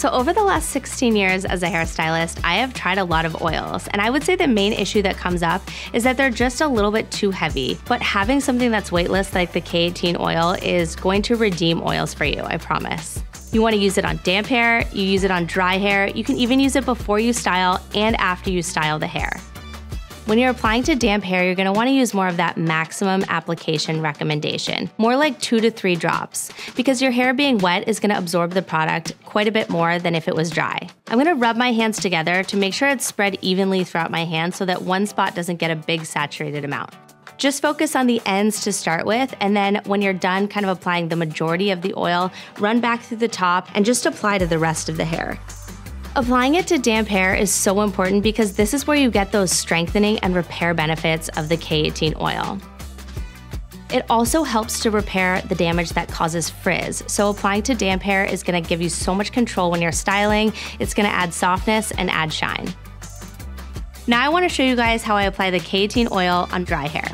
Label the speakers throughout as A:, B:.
A: So over the last 16 years as a hairstylist, I have tried a lot of oils, and I would say the main issue that comes up is that they're just a little bit too heavy. But having something that's weightless like the K18 oil is going to redeem oils for you, I promise. You want to use it on damp hair, you use it on dry hair, you can even use it before you style and after you style the hair. When you're applying to damp hair, you're gonna wanna use more of that maximum application recommendation, more like 2 to 3 drops, because your hair being wet is gonna absorb the product quite a bit more than if it was dry. I'm gonna rub my hands together to make sure it's spread evenly throughout my hands so that one spot doesn't get a big saturated amount. Just focus on the ends to start with, and then when you're done kind of applying the majority of the oil, run back through the top and just apply to the rest of the hair. Applying it to damp hair is so important because this is where you get those strengthening and repair benefits of the K18 oil. It also helps to repair the damage that causes frizz. So applying to damp hair is gonna give you so much control when you're styling. It's gonna add softness and add shine. Now I wanna show you guys how I apply the K18 oil on dry hair.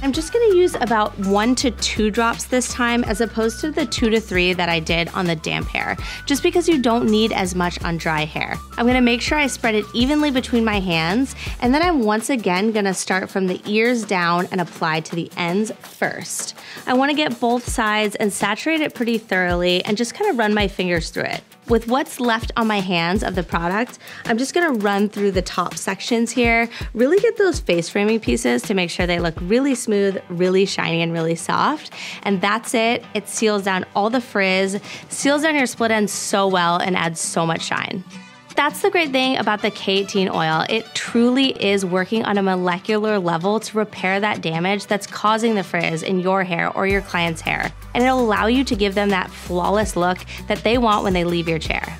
A: I'm just gonna use about 1 to 2 drops this time as opposed to the 2 to 3 that I did on the damp hair, just because you don't need as much on dry hair. I'm gonna make sure I spread it evenly between my hands, and then I'm once again gonna start from the ears down and apply to the ends first. I wanna get both sides and saturate it pretty thoroughly and just kind of run my fingers through it. With what's left on my hands of the product, I'm just gonna run through the top sections here, really get those face framing pieces to make sure they look really smooth, really shiny, and really soft. And that's it. It seals down all the frizz, seals down your split ends so well, and adds so much shine. That's the great thing about the K18 oil. It truly is working on a molecular level to repair that damage that's causing the frizz in your hair or your client's hair. And it'll allow you to give them that flawless look that they want when they leave your chair.